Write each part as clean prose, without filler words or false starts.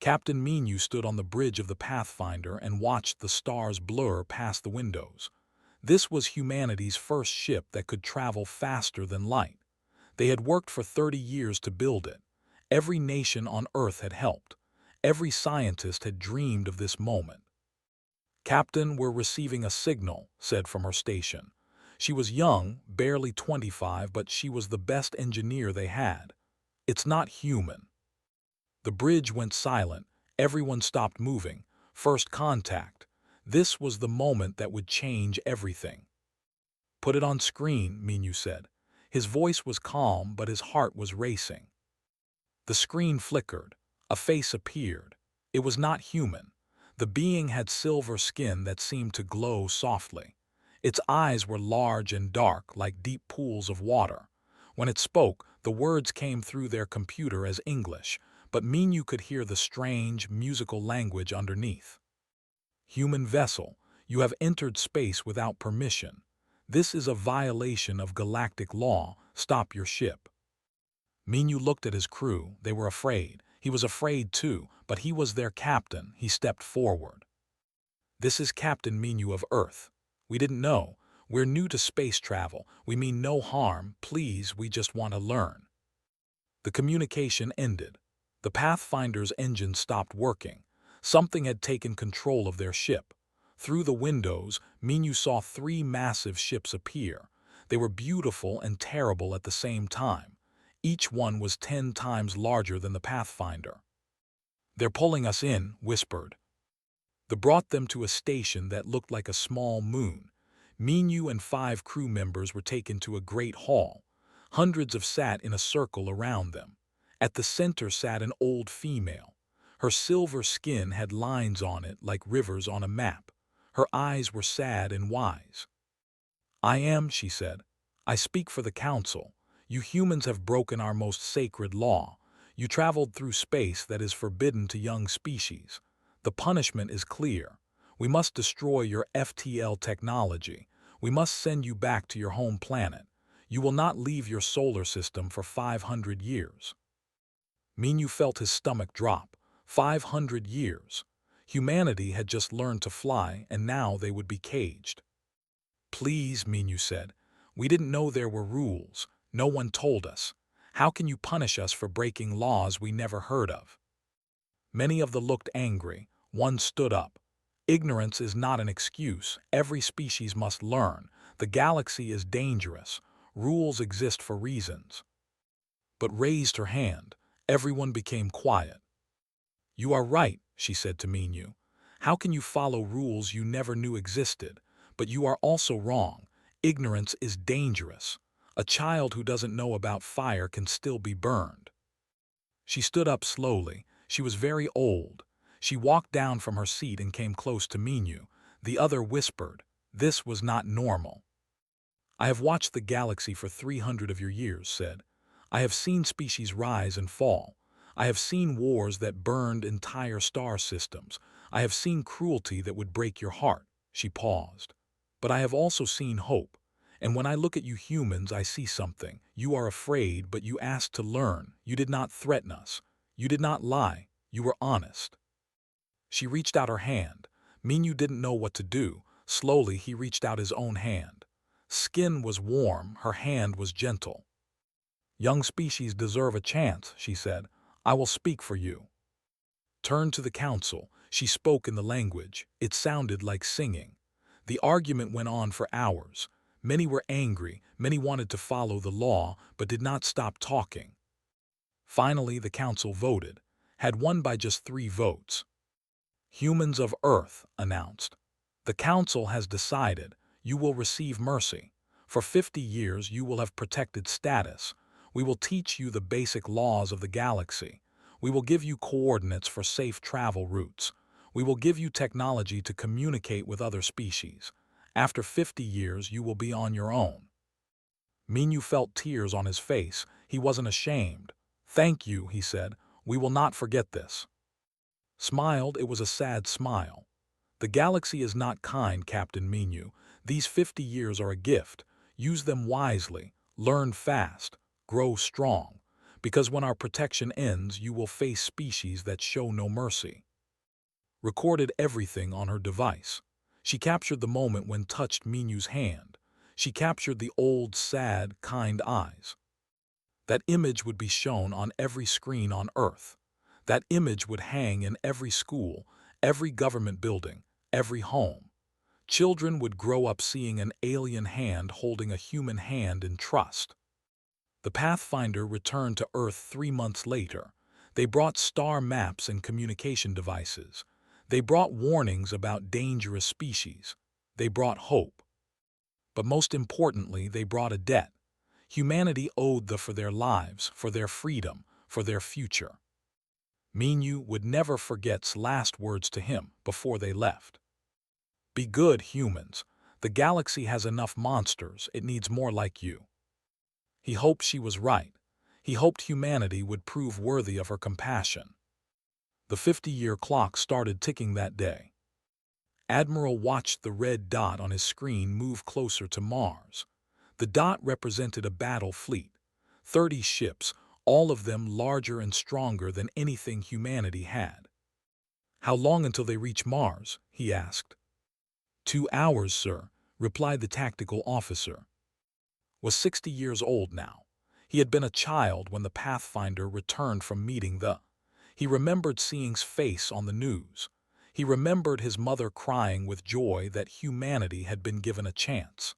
Captain Menu stood on the bridge of the Pathfinder and watched the stars blur past the windows. This was humanity's first ship that could travel faster than light. They had worked for 30 years to build it. Every nation on Earth had helped. Every scientist had dreamed of this moment. "Captain, we're receiving a signal," said from her station. She was young, barely 25, but she was the best engineer they had. "It's not human." The bridge went silent. Everyone stopped moving. First contact. This was the moment that would change everything. "Put it on screen," Menu said. His voice was calm, but his heart was racing. The screen flickered. A face appeared. It was not human. The being had silver skin that seemed to glow softly. Its eyes were large and dark, like deep pools of water. When it spoke, the words came through their computer as English, but Menu could hear the strange, musical language underneath. "Human vessel, you have entered space without permission. This is a violation of galactic law. Stop your ship." Menu looked at his crew. They were afraid. He was afraid too, but he was their captain. He stepped forward. "This is Captain Menu of Earth. We didn't know. We're new to space travel. We mean no harm. Please, we just want to learn." The communication ended. The Pathfinder's engine stopped working. Something had taken control of their ship. Through the windows, Menu saw 3 massive ships appear. They were beautiful and terrible at the same time. Each one was 10 times larger than the Pathfinder. "They're pulling us in," whispered. They brought them to a station that looked like a small moon. Menu and 5 crew members were taken to a great hall. Hundreds sat in a circle around them. At the center sat an old female. Her silver skin had lines on it like rivers on a map. Her eyes were sad and wise. She said. "I speak for the Council. You humans have broken our most sacred law. You traveled through space that is forbidden to young species. The punishment is clear. We must destroy your FTL technology. We must send you back to your home planet. You will not leave your solar system for 500 years. Menu felt his stomach drop. 500 years. Humanity had just learned to fly, and now they would be caged. "Please," Menu said. "We didn't know there were rules. No one told us. How can you punish us for breaking laws we never heard of?" Many of them looked angry. One stood up. "Ignorance is not an excuse. Every species must learn. The galaxy is dangerous. Rules exist for reasons." But raised her hand. Everyone became quiet. "You are right," she said to Menu. "How can you follow rules you never knew existed? But you are also wrong. Ignorance is dangerous. A child who doesn't know about fire can still be burned." She stood up slowly. She was very old. She walked down from her seat and came close to Menu. The other whispered. This was not normal. "I have watched the galaxy for 300 of your years," said. "I have seen species rise and fall. I have seen wars that burned entire star systems. I have seen cruelty that would break your heart." She paused. "But I have also seen hope. And when I look at you humans, I see something. You are afraid, but you asked to learn. You did not threaten us. You did not lie. You were honest." She reached out her hand. Menu didn't know what to do. Slowly, he reached out his own hand. Skin was warm. Her hand was gentle. "Young species deserve a chance," she said. "I will speak for you." Turned to the Council. She spoke in the language. It sounded like singing. The argument went on for hours. Many were angry, many wanted to follow the law, but did not stop talking. Finally, the Council voted, had won by just 3 votes. "Humans of Earth," announced. "The Council has decided you will receive mercy. For 50 years you will have protected status. We will teach you the basic laws of the galaxy. We will give you coordinates for safe travel routes. We will give you technology to communicate with other species. After 50 years, you will be on your own." Menu felt tears on his face. He wasn't ashamed. "Thank you," he said. "We will not forget this." Smiled, it was a sad smile. "The galaxy is not kind, Captain Menu. These 50 years are a gift. Use them wisely. Learn fast. Grow strong. Because when our protection ends, you will face species that show no mercy. Recorded everything on her device. She captured the moment when touched Minu's hand. She captured the old, sad, kind eyes. That image would be shown on every screen on Earth. That image would hang in every school, every government building, every home. Children would grow up seeing an alien hand holding a human hand in trust. The Pathfinder returned to Earth 3 months later. They brought star maps and communication devices. They brought warnings about dangerous species. They brought hope. But most importantly, they brought a debt. Humanity owed for their lives, for their freedom, for their future. Minu would never forget's last words to him before they left. Be good, humans. The galaxy has enough monsters, it needs more like you. He hoped she was right. He hoped humanity would prove worthy of her compassion. The 50-year clock started ticking that day. Admiral watched the red dot on his screen move closer to Mars. The dot represented a battle fleet. 30 ships, all of them larger and stronger than anything humanity had. How long until they reach Mars? He asked. 2 hours, sir, replied the tactical officer. Was 60 years old now. He had been a child when the Pathfinder returned from meeting the. He remembered seeing's face on the news. He remembered his mother crying with joy that humanity had been given a chance.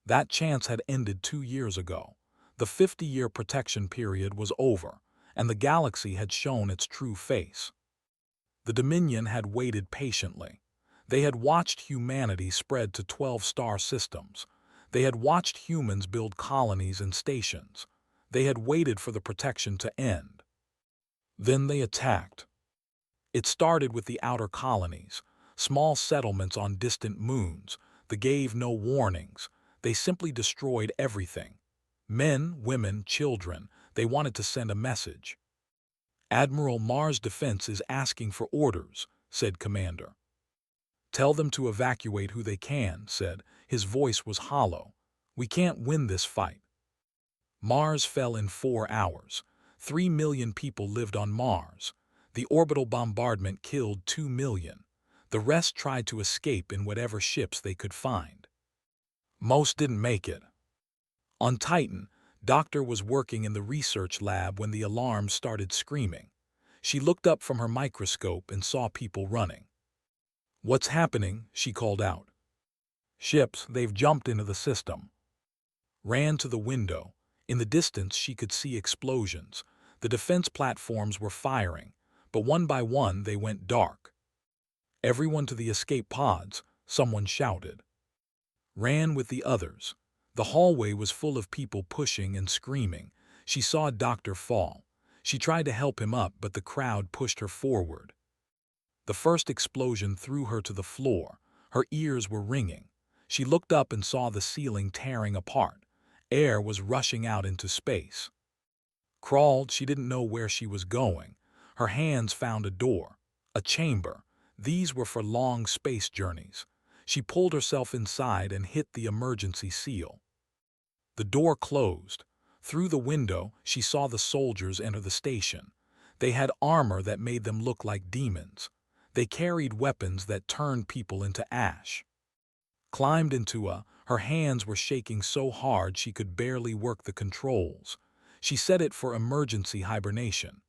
That chance had ended 2 years ago. The 50-year protection period was over, and the galaxy had shown its true face. The Dominion had waited patiently. They had watched humanity spread to 12 star systems. They had watched humans build colonies and stations. They had waited for the protection to end. Then they attacked. It started with the outer colonies, small settlements on distant moons. They gave no warnings. They simply destroyed everything. Men, women, children, they wanted to send a message. Admiral, Mars Defense is asking for orders, said Commander. Tell them to evacuate who they can, said. His voice was hollow. We can't win this fight. Mars fell in 4 hours. 3 million people lived on Mars. The orbital bombardment killed 2 million. The rest tried to escape in whatever ships they could find. Most didn't make it. On Titan, Doctor was working in the research lab when the alarm started screaming. She looked up from her microscope and saw people running. What's happening? She called out. Ships, they've jumped into the system. Ran to the window. In the distance, she could see explosions. The defense platforms were firing, but one by one they went dark. Everyone to the escape pods, someone shouted. Ran with the others. The hallway was full of people pushing and screaming. She saw Doctor fall. She tried to help him up, but the crowd pushed her forward. The first explosion threw her to the floor. Her ears were ringing. She looked up and saw the ceiling tearing apart. Air was rushing out into space. Crawled, she didn't know where she was going. Her hands found a door, a chamber. These were for long space journeys. She pulled herself inside and hit the emergency seal. The door closed. Through the window, she saw the soldiers enter the station. They had armor that made them look like demons. They carried weapons that turned people into ash. Climbed into her hands were shaking so hard she could barely work the controls. She set it for emergency hibernation.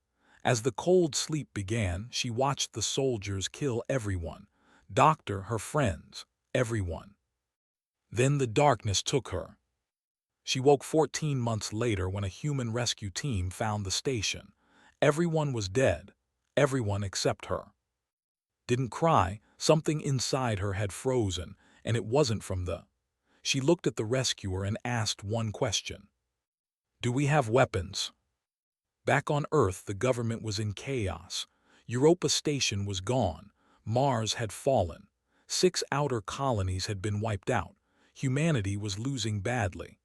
As the cold sleep began, she watched the soldiers kill everyone. Doctor, her friends, everyone. Then the darkness took her. She woke 14 months later when a human rescue team found the station. Everyone was dead, everyone except her. Didn't cry, something inside her had frozen, and it wasn't from the. She looked at the rescuer and asked one question. Do we have weapons? Back on Earth, the government was in chaos. Europa Station was gone. Mars had fallen. 6 outer colonies had been wiped out. Humanity was losing badly.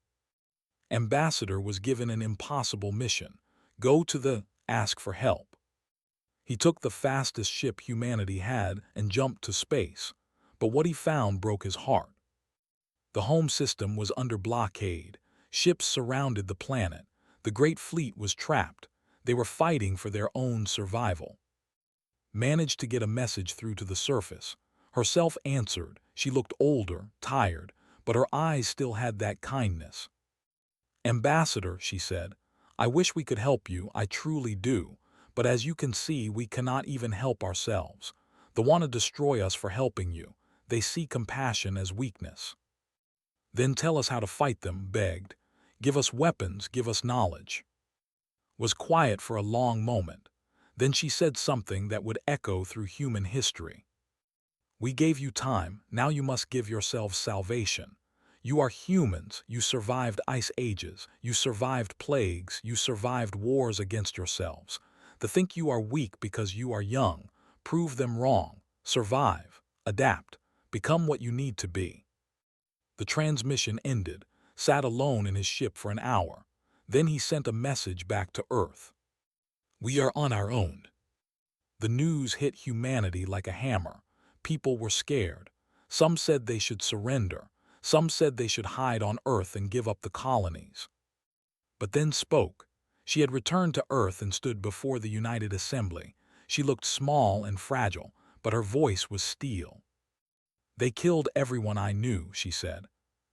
Ambassador was given an impossible mission. Go to the, ask for help. He took the fastest ship humanity had and jumped to space. But what he found broke his heart. The home system was under blockade. Ships surrounded the planet. The Great Fleet was trapped. They were fighting for their own survival. Managed to get a message through to the surface. Herself answered. She looked older, tired, but her eyes still had that kindness. "Ambassador," she said, "I wish we could help you, I truly do, but as you can see, we cannot even help ourselves. They want to destroy us for helping you. They see compassion as weakness." "Then tell us how to fight them," begged. "Give us weapons, give us knowledge." Was quiet for a long moment. Then she said something that would echo through human history. "We gave you time, now you must give yourselves salvation. You are humans, you survived ice ages, you survived plagues, you survived wars against yourselves. To think you are weak because you are young, prove them wrong, survive, adapt, become what you need to be." The transmission ended, sat alone in his ship for an hour. Then he sent a message back to Earth. "We are on our own." The news hit humanity like a hammer. People were scared. Some said they should surrender. Some said they should hide on Earth and give up the colonies. But then spoke. She had returned to Earth and stood before the United Assembly. She looked small and fragile, but her voice was steel. "They killed everyone I knew," she said.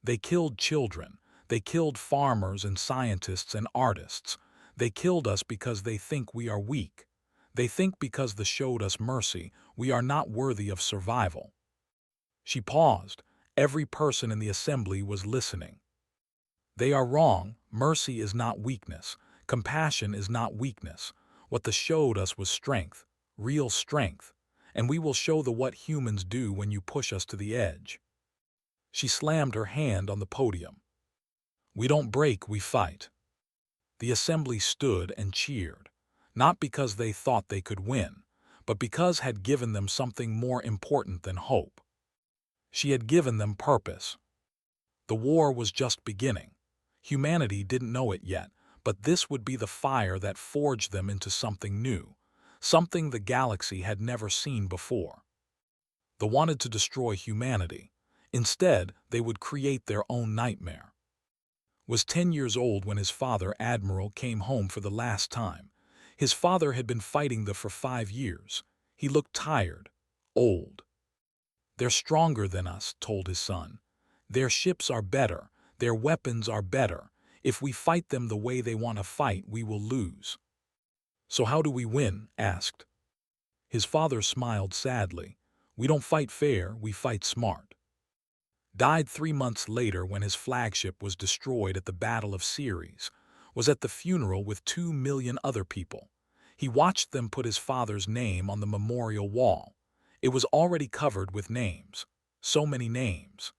"They killed children. They killed farmers and scientists and artists. They killed us because they think we are weak. They think because they showed us mercy, we are not worthy of survival." She paused. Every person in the assembly was listening. "They are wrong. Mercy is not weakness. Compassion is not weakness. What they showed us was strength, real strength. And we will show the what humans do when you push us to the edge." She slammed her hand on the podium. "We don't break, we fight." The assembly stood and cheered, not because they thought they could win, but because had given them something more important than hope. She had given them purpose. The war was just beginning. Humanity didn't know it yet, but this would be the fire that forged them into something new, something the galaxy had never seen before. They wanted to destroy humanity. Instead, they would create their own nightmare. Was 10 years old when his father, Admiral, came home for the last time. His father had been fighting for 5 years. He looked tired, old. "They're stronger than us," told his son. "Their ships are better. Their weapons are better. If we fight them the way they want to fight, we will lose." "So how do we win?" asked. His father smiled sadly. "We don't fight fair, we fight smart." Died 3 months later when his flagship was destroyed at the Battle of Ceres. Was at the funeral with 2 million other people. He watched them put his father's name on the memorial wall. It was already covered with names. So many names.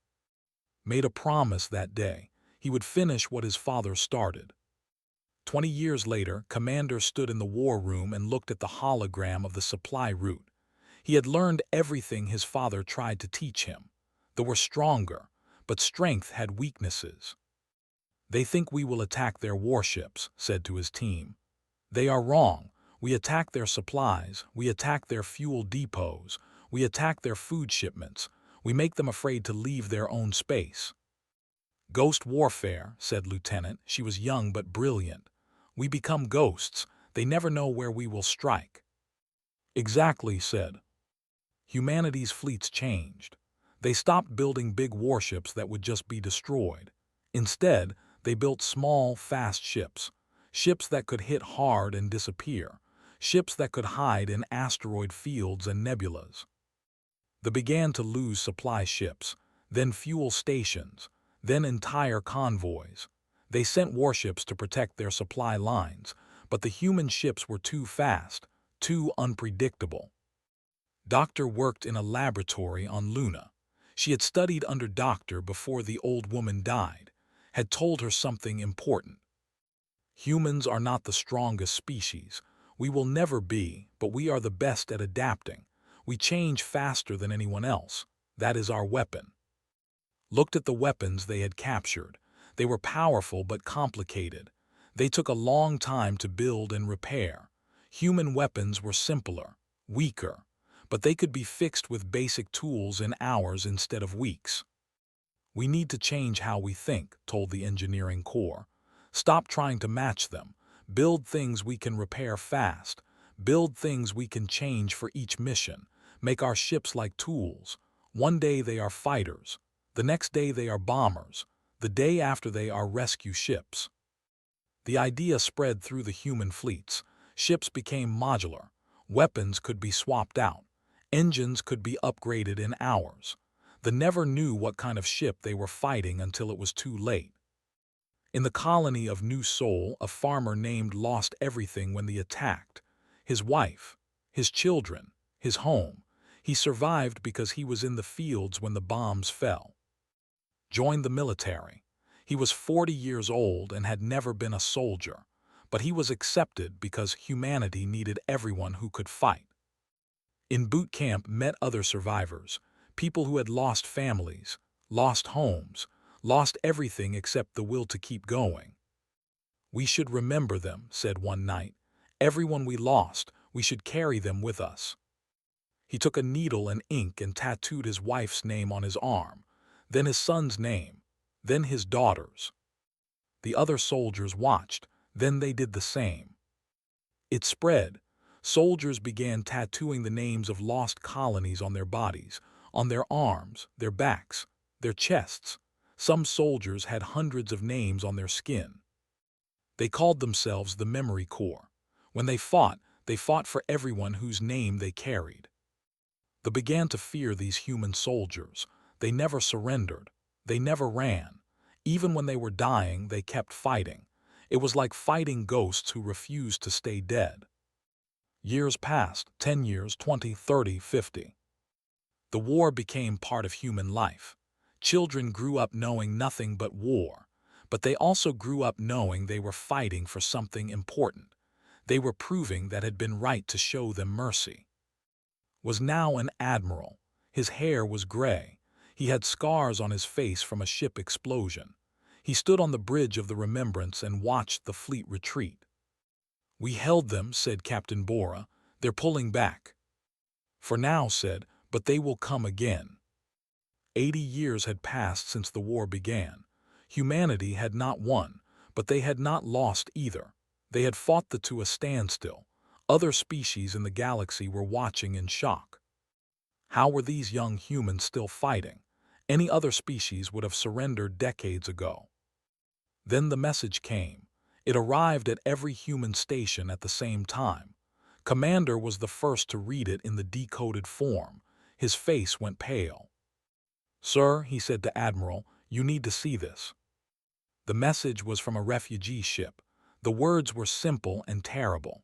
Made a promise that day. He would finish what his father started. 20 years later, Commander stood in the war room and looked at the hologram of the supply route. He had learned everything his father tried to teach him. They were stronger, but strength had weaknesses. "They think we will attack their warships," said to his team. "They are wrong. We attack their supplies, we attack their fuel depots, we attack their food shipments, we make them afraid to leave their own space." "Ghost warfare," said Lieutenant. She was young but brilliant. "We become ghosts. They never know where we will strike." "Exactly," said. Humanity's fleets changed. They stopped building big warships that would just be destroyed. Instead, they built small, fast ships. Ships that could hit hard and disappear. Ships that could hide in asteroid fields and nebulas. They began to lose supply ships, then fuel stations, then entire convoys. They sent warships to protect their supply lines, but the human ships were too fast, too unpredictable. Doctor worked in a laboratory on Luna. She had studied under Doctor before the old woman died, had told her something important. "Humans are not the strongest species. We will never be, but we are the best at adapting. We change faster than anyone else. That is our weapon." Looked at the weapons they had captured. They were powerful but complicated. They took a long time to build and repair. Human weapons were simpler, weaker, but they could be fixed with basic tools in hours instead of weeks. "We need to change how we think," told the engineering corps. Stop trying to match them. Build things we can repair fast. Build things we can change for each mission. Make our ships like tools. One day they are fighters. The next day they are bombers. The day after they are rescue ships. The idea spread through the human fleets. Ships became modular. Weapons could be swapped out. Engines could be upgraded in hours. They never knew what kind of ship they were fighting until it was too late. In the colony of New Seoul, a farmer named lost everything when they attacked. His wife, his children, his home. He survived because he was in the fields when the bombs fell. Joined the military. He was 40 years old and had never been a soldier, but he was accepted because humanity needed everyone who could fight. In boot camp met other survivors, people who had lost families, lost homes, lost everything except the will to keep going. "We should remember them," said one night. "Everyone we lost, we should carry them with us." He took a needle and ink and tattooed his wife's name on his arm, then his son's name, then his daughter's. The other soldiers watched, then they did the same. It spread. Soldiers began tattooing the names of lost colonies on their bodies, on their arms, their backs, their chests. Some soldiers had hundreds of names on their skin. They called themselves the Memory Corps. When they fought for everyone whose name they carried. They began to fear these human soldiers. They never surrendered. They never ran. Even when they were dying, they kept fighting. It was like fighting ghosts who refused to stay dead. Years passed, 10 years, 20, 30, 50. The war became part of human life. Children grew up knowing nothing but war, but they also grew up knowing they were fighting for something important. They were proving that it had been right to show them mercy. Was now an admiral. His hair was gray. He had scars on his face from a ship explosion. He stood on the bridge of the Remembrance and watched the fleet retreat. "We held them," said Captain Bora. "They're pulling back." "For now," said, "but they will come again." 80 years had passed since the war began. Humanity had not won, but they had not lost either. They had fought to a standstill. Other species in the galaxy were watching in shock. How were these young humans still fighting? Any other species would have surrendered decades ago. Then the message came. It arrived at every human station at the same time. Commander was the first to read it in the decoded form. His face went pale. "Sir," he said to Admiral, "you need to see this." The message was from a refugee ship. The words were simple and terrible.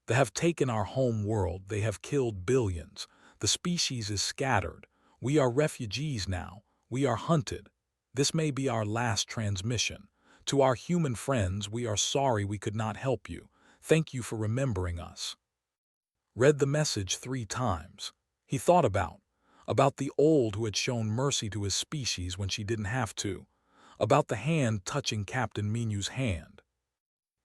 "They have taken our home world. They have killed billions. The species is scattered. We are refugees now. We are hunted. This may be our last transmission. To our human friends, we are sorry we could not help you. Thank you for remembering us." Read the message 3 times. He thought about the old who had shown mercy to his species when she didn't have to, about the hand touching Captain Minu's hand.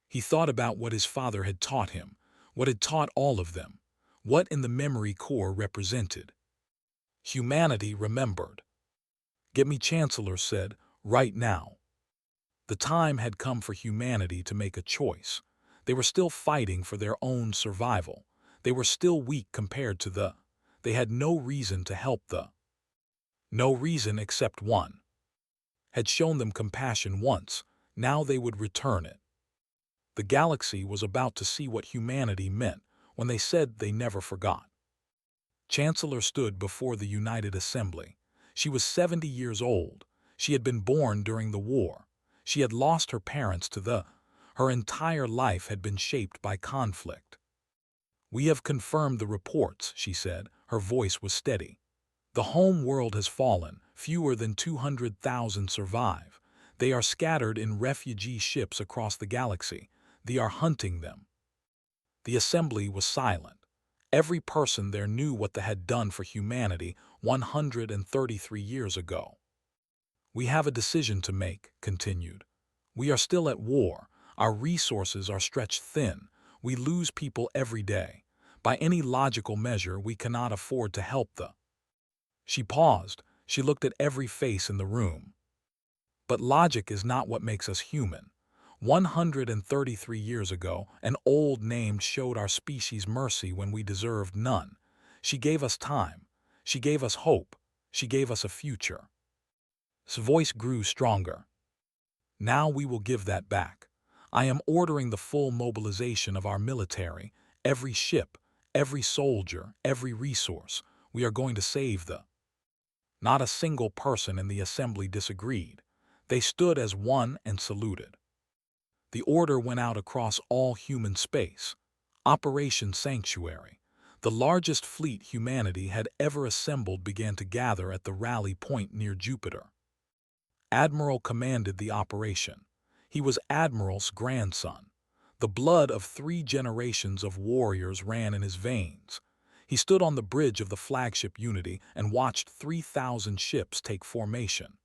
He thought about what his father had taught him, what had taught all of them, what in the Memory Corps represented. Humanity remembered. "Get me," Chancellor said, "right now." The time had come for humanity to make a choice. They were still fighting for their own survival. They were still weak compared to the. They had no reason to help the. No reason except one. Had shown them compassion once, now they would return it. The galaxy was about to see what humanity meant when they said they never forgot. Chancellor stood before the United Assembly. She was 70 years old. She had been born during the war. She had lost her parents to the. Her entire life had been shaped by conflict. "We have confirmed the reports," she said. Her voice was steady. "The home world has fallen. Fewer than 200,000 survive. They are scattered in refugee ships across the galaxy. They are hunting them." The assembly was silent. Every person there knew what they had done for humanity 133 years ago. "We have a decision to make," continued. "We are still at war. Our resources are stretched thin. We lose people every day. By any logical measure, we cannot afford to help the." She paused. She looked at every face in the room. "But logic is not what makes us human. 133 years ago, an old name showed our species mercy when we deserved none. She gave us time. She gave us hope. She gave us a future. His voice grew stronger. Now we will give that back. I am ordering the full mobilization of our military, every ship, every soldier, every resource. We are going to save the... Not a single person in the assembly disagreed. They stood as one and saluted. The order went out across all human space. Operation Sanctuary. The largest fleet humanity had ever assembled began to gather at the rally point near Jupiter. Admiral commanded the operation. He was Admiral's grandson. The blood of 3 generations of warriors ran in his veins. He stood on the bridge of the flagship Unity and watched 3,000 ships take formation.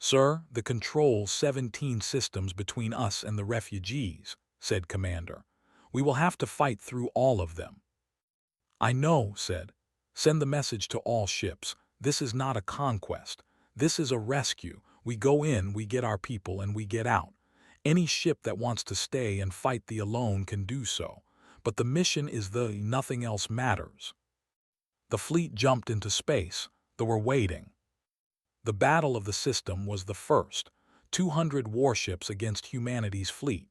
"Sir, the control 17 systems between us and the refugees," said Commander. "We will have to fight through all of them." "I know," said. "Send the message to all ships. This is not a conquest. This is a rescue. We go in, we get our people, and we get out. Any ship that wants to stay and fight the alone can do so. But the mission is nothing else matters." The fleet jumped into space. They were waiting. The battle of the system was the first. 200 warships against humanity's fleet.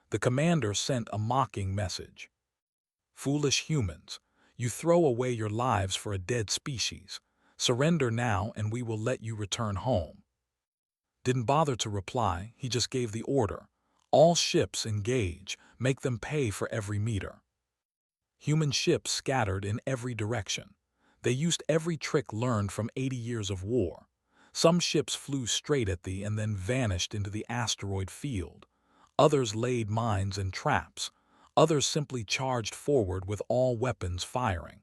The commander sent a mocking message. "Foolish humans, you throw away your lives for a dead species. Surrender now and we will let you return home." Didn't bother to reply, he just gave the order. "All ships engage, make them pay for every meter." Human ships scattered in every direction. They used every trick learned from 80 years of war. Some ships flew straight at thee and then vanished into the asteroid field. Others laid mines and traps. Others simply charged forward with all weapons firing.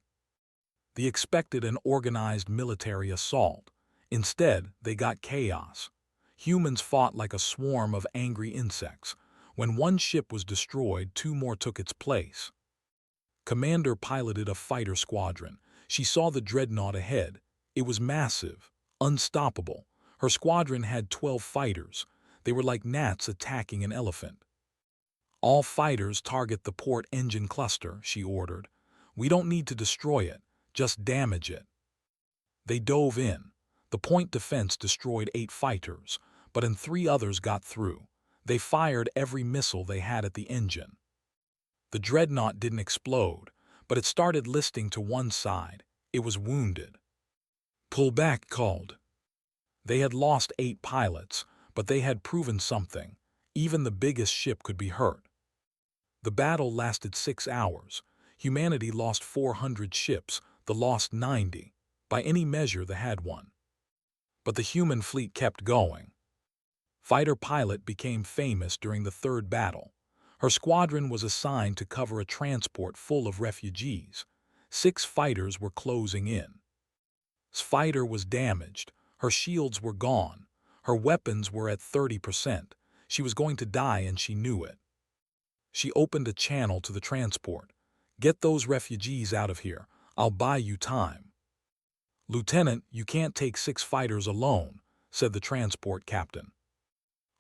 They expected an organized military assault. Instead, they got chaos. Humans fought like a swarm of angry insects. When one ship was destroyed, 2 more took its place. Commander piloted a fighter squadron. She saw the dreadnought ahead. It was massive, unstoppable. Her squadron had 12 fighters. They were like gnats attacking an elephant. "All fighters target the port engine cluster," she ordered. "We don't need to destroy it, just damage it." They dove in. The point defense destroyed 8 fighters, but 3 others got through. They fired every missile they had at the engine. The dreadnought didn't explode, but it started listing to one side. It was wounded. "Pull back," called. They had lost 8 pilots, but they had proven something. Even the biggest ship could be hurt. The battle lasted 6 hours. Humanity lost 400 ships, the lost 90. By any measure, they had won. But the human fleet kept going. Fighter pilot became famous during the 3rd battle. Her squadron was assigned to cover a transport full of refugees. 6 fighters were closing in. Fighter was damaged. Her shields were gone. Her weapons were at 30%. She was going to die and she knew it. She opened a channel to the transport. "Get those refugees out of here. I'll buy you time." "Lieutenant, you can't take 6 fighters alone," said the transport captain.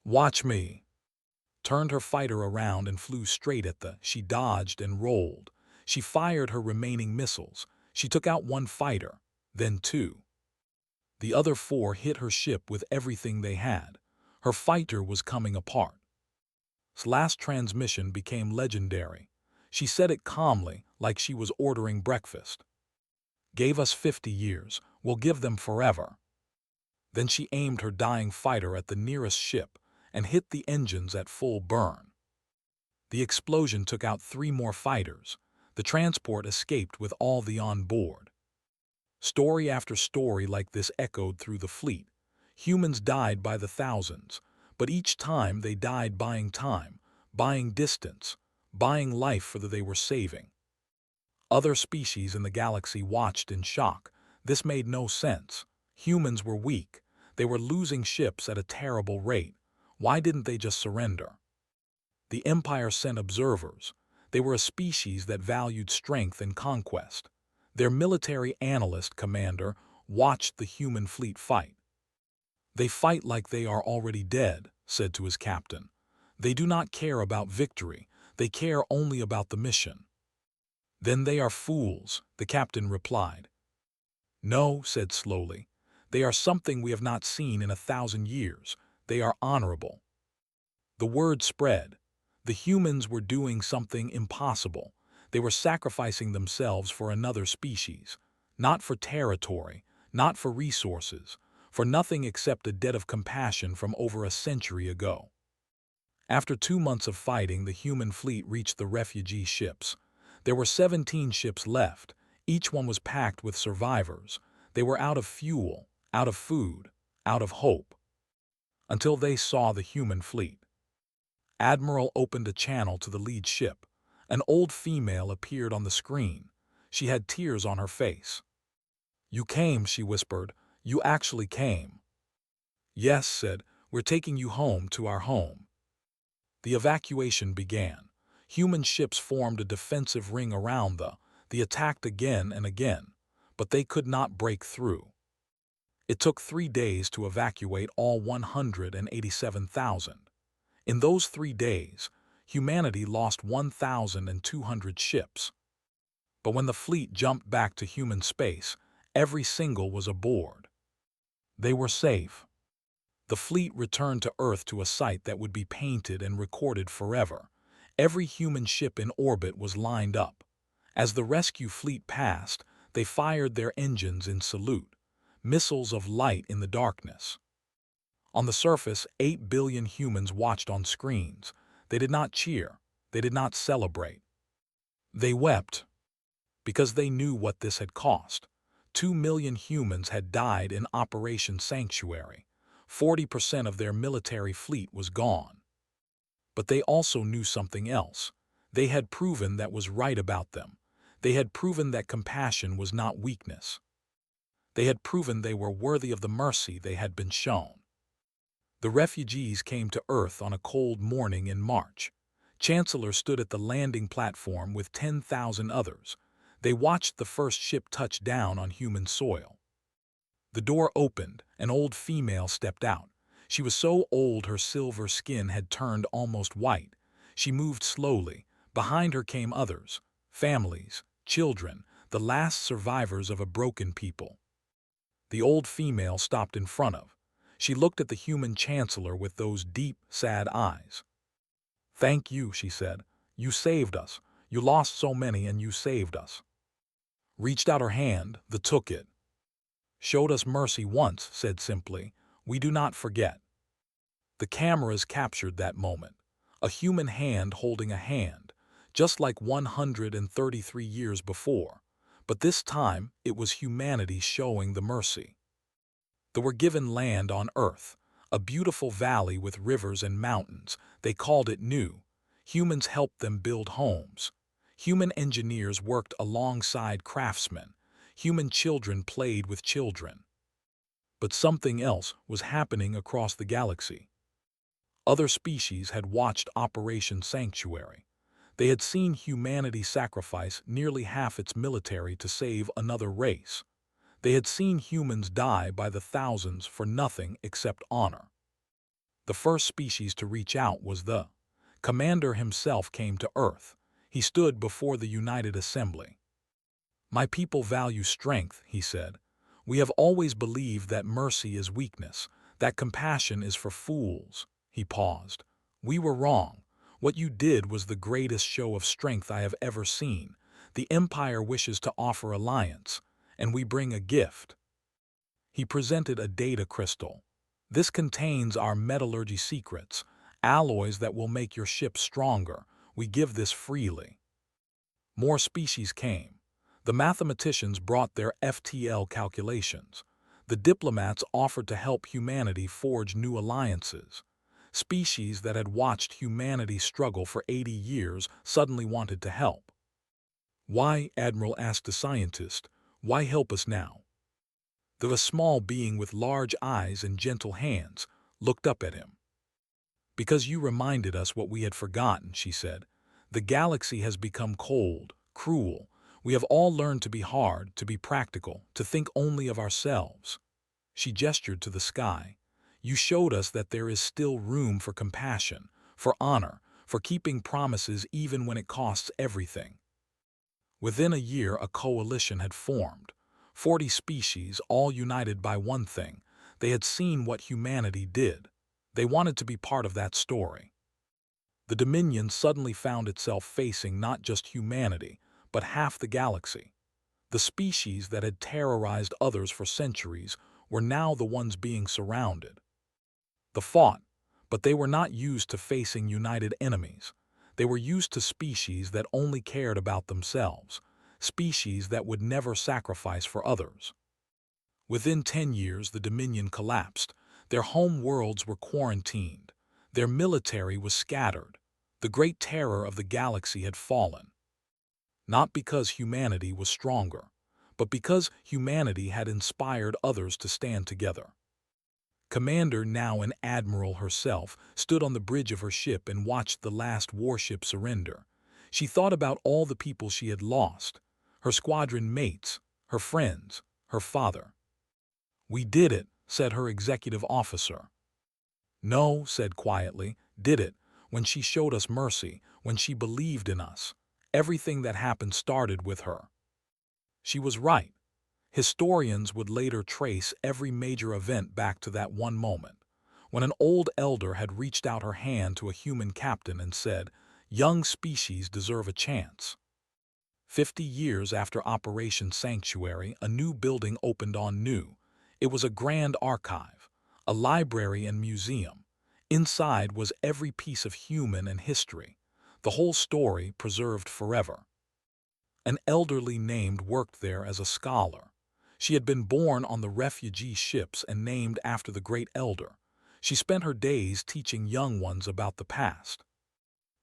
"Watch me." Turned her fighter around and flew straight at the... She dodged and rolled. She fired her remaining missiles. She took out 1 fighter, then 2. The other 4 hit her ship with everything they had. Her fighter was coming apart. This last transmission became legendary. She said it calmly, like she was ordering breakfast. "Gave us 50 years, we'll give them forever." Then she aimed her dying fighter at the nearest ship and hit the engines at full burn. The explosion took out 3 more fighters. The transport escaped with all the on board. Story after story like this echoed through the fleet. Humans died by the thousands, but each time they died buying time, buying distance, buying life for the they were saving. Other species in the galaxy watched in shock. This made no sense. Humans were weak. They were losing ships at a terrible rate. Why didn't they just surrender? The Empire sent observers. They were a species that valued strength and conquest. Their military analyst commander watched the human fleet fight. "They fight like they are already dead," said to his captain. They do not care about victory, they care only about the mission." "Then they are fools," the captain replied. "No," said slowly. "They are something we have not seen in 1,000 years. They are honorable." The word spread. The humans were doing something impossible. They were sacrificing themselves for another species. Not for territory, not for resources, for nothing except a debt of compassion from over a century ago. After 2 months of fighting, the human fleet reached the refugee ships. There were 17 ships left. Each one was packed with survivors. They were out of fuel, out of food, out of hope. Until they saw the human fleet. Admiral opened a channel to the lead ship. An old female appeared on the screen. She had tears on her face. "You came," she whispered. "You actually came." "Yes," said, "we're taking you home to our home." The evacuation began. Human ships formed a defensive ring around they attacked again and again, but they could not break through. It took 3 days to evacuate all 187,000. In those 3 days, humanity lost 1,200 ships. But when the fleet jumped back to human space, every single was aboard. They were safe. The fleet returned to Earth to a site that would be painted and recorded forever. Every human ship in orbit was lined up. As the rescue fleet passed, they fired their engines in salute, missiles of light in the darkness. On the surface, 8 billion humans watched on screens. They did not cheer. They did not celebrate. They wept. Because they knew what this had cost. 2 million humans had died in Operation Sanctuary. 40% of their military fleet was gone. But they also knew something else. They had proven that was right about them. They had proven that compassion was not weakness. They had proven they were worthy of the mercy they had been shown. The refugees came to Earth on a cold morning in March. Chancellor stood at the landing platform with 10,000 others. They watched the first ship touch down on human soil. The door opened. An old female stepped out. She was so old her silver skin had turned almost white. She moved slowly. Behind her came others, families, children, the last survivors of a broken people. The old female stopped in front of. She looked at the human chancellor with those deep, sad eyes. "Thank you," she said. "You saved us. You lost so many and you saved us." Reached out her hand, took it. "Showed us mercy once," said simply. "We do not forget." The cameras captured that moment. A human hand holding a hand, just like 133 years before. But this time, it was humanity showing the mercy. They were given land on Earth, a beautiful valley with rivers and mountains. They called it new. Humans helped them build homes. Human engineers worked alongside craftsmen. Human children played with children. But something else was happening across the galaxy. Other species had watched Operation Sanctuary. They had seen humanity sacrifice nearly half its military to save another race. They had seen humans die by the thousands for nothing except honor. The first species to reach out was the commander himself came to Earth. He stood before the United Assembly. "My people value strength," he said. "We have always believed that mercy is weakness, that compassion is for fools." He paused. "We were wrong. What you did was the greatest show of strength I have ever seen. The Empire wishes to offer alliance, and we bring a gift." He presented a data crystal. "This contains our metallurgy secrets, alloys that will make your ship stronger. We give this freely." More species came. The mathematicians brought their FTL calculations. The diplomats offered to help humanity forge new alliances. Species that had watched humanity struggle for 80 years suddenly wanted to help. "Why?" Admiral asked the scientist. "Why help us now?" The small being with large eyes and gentle hands looked up at him. "Because you reminded us what we had forgotten," she said. "The galaxy has become cold, cruel. We have all learned to be hard, to be practical, to think only of ourselves." She gestured to the sky. "You showed us that there is still room for compassion, for honor, for keeping promises even when it costs everything. Within a year, a coalition had formed. 40 species, all united by one thing. They had seen what humanity did. They wanted to be part of that story. The Dominion suddenly found itself facing not just humanity, but half the galaxy. The species that had terrorized others for centuries were now the ones being surrounded. They fought, but they were not used to facing united enemies. They were used to species that only cared about themselves, species that would never sacrifice for others. Within 10 years, the Dominion collapsed. Their home worlds were quarantined. Their military was scattered. The great terror of the galaxy had fallen. Not because humanity was stronger, but because humanity had inspired others to stand together. Commander, now an admiral herself, stood on the bridge of her ship and watched the last warship surrender. She thought about all the people she had lost, her squadron mates, her friends, her father. "We did it," said her executive officer. "No," said quietly, "did it, when she showed us mercy, when she believed in us. Everything that happened started with her." She was right. Historians would later trace every major event back to that one moment, when an old elder had reached out her hand to a human captain and said, "Young species deserve a chance." 50 years after Operation Sanctuary, a new building opened on New. It was a grand archive, a library and museum. Inside was every piece of human and history, the whole story preserved forever. An elderly named worked there as a scholar. She had been born on the refugee ships and named after the great elder. She spent her days teaching young ones about the past.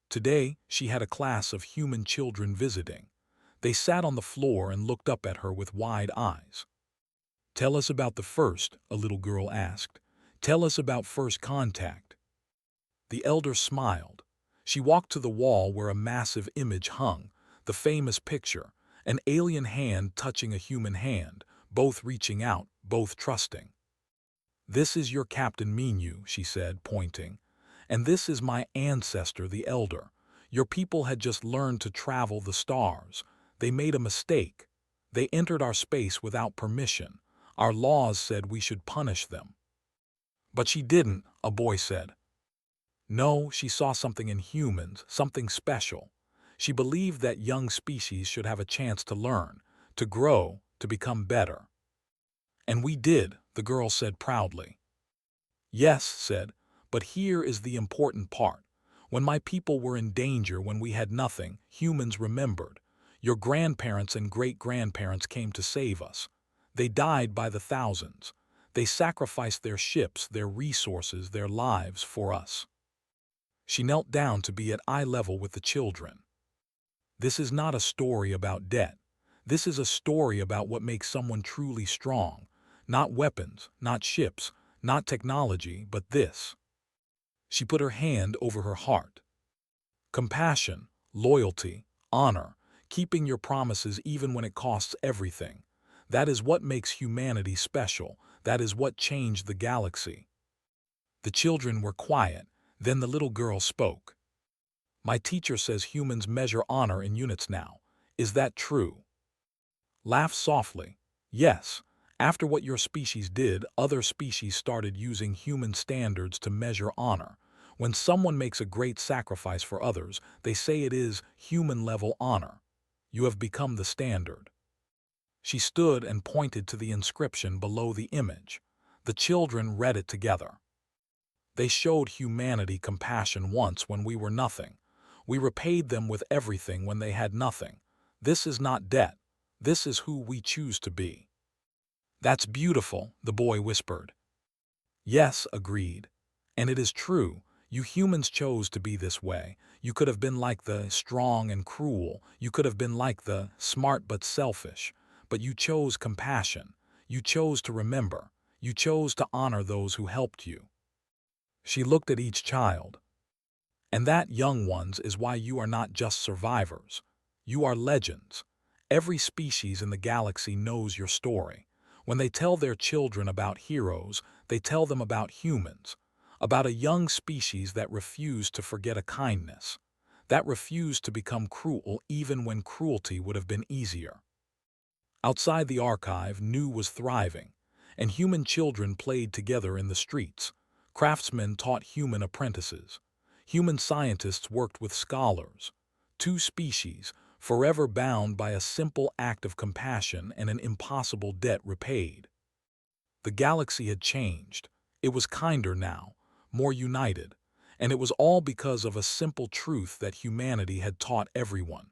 Today, she had a class of human children visiting. They sat on the floor and looked up at her with wide eyes. "Tell us about the first," a little girl asked. "Tell us about first contact." The elder smiled. She walked to the wall where a massive image hung, the famous picture, an alien hand touching a human hand, both reaching out, both trusting. "This is your Captain Minu," she said, pointing. "And this is my ancestor, the Elder. Your people had just learned to travel the stars. They made a mistake. They entered our space without permission. Our laws said we should punish them." "But she didn't," a boy said. "No, she saw something in humans, something special. She believed that young species should have a chance to learn, to grow, to become better." "And we did," the girl said proudly. "Yes," said, "but here is the important part. When my people were in danger, when we had nothing, humans remembered. Your grandparents and great-grandparents came to save us. They died by the thousands. They sacrificed their ships, their resources, their lives for us." She knelt down to be at eye level with the children. "This is not a story about debt. This is a story about what makes someone truly strong. Not weapons, not ships, not technology, but this." She put her hand over her heart. "Compassion, loyalty, honor, keeping your promises even when it costs everything. That is what makes humanity special. That is what changed the galaxy." The children were quiet. Then the little girl spoke. "My teacher says humans measure honor in units now. Is that true?" Laugh softly. "Yes. After what your species did, other species started using human standards to measure honor. When someone makes a great sacrifice for others, they say it is human-level honor. You have become the standard." She stood and pointed to the inscription below the image. The children read it together. "They showed humanity compassion once when we were nothing. We repaid them with everything when they had nothing. This is not debt. This is who we choose to be." "That's beautiful," the boy whispered. "Yes," agreed. "And it is true. You humans chose to be this way. You could have been like the strong and cruel. You could have been like the smart but selfish. But you chose compassion. You chose to remember. You chose to honor those who helped you." She looked at each child. "And that, young ones, is why you are not just survivors. You are legends. Every species in the galaxy knows your story. When they tell their children about heroes, they tell them about humans. about a young species that refused to forget a kindness, that refused to become cruel even when cruelty would have been easier. Outside the archive, new was thriving, and human children played together in the streets. Craftsmen taught human apprentices. Human scientists worked with scholars. Two species, forever bound by a simple act of compassion and an impossible debt repaid. The galaxy had changed. It was kinder now, more united, and it was all because of a simple truth that humanity had taught everyone.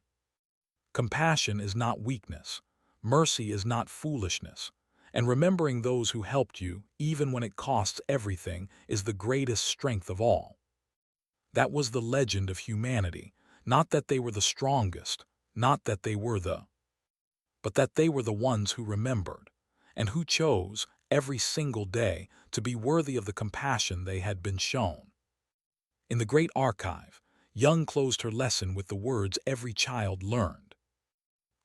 Compassion is not weakness. Mercy is not foolishness. And remembering those who helped you, even when it costs everything, is the greatest strength of all. That was the legend of humanity, not that they were the strongest, not that they were but that they were the ones who remembered, and who chose, every single day, to be worthy of the compassion they had been shown. In the great archive, Young closed her lesson with the words every child learned.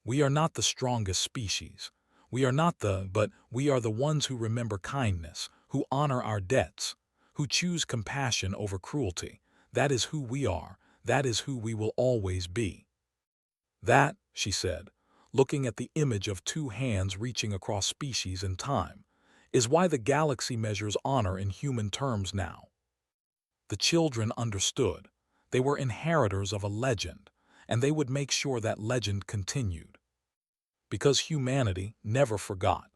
We are not the strongest species. We are not but we are the ones who remember kindness, who honor our debts, who choose compassion over cruelty. That is who we are. That is who we will always be. That, she said, looking at the image of two hands reaching across species and time, is why the galaxy measures honor in human terms now. The children understood. They were inheritors of a legend, and they would make sure that legend continued. Because humanity never forgot.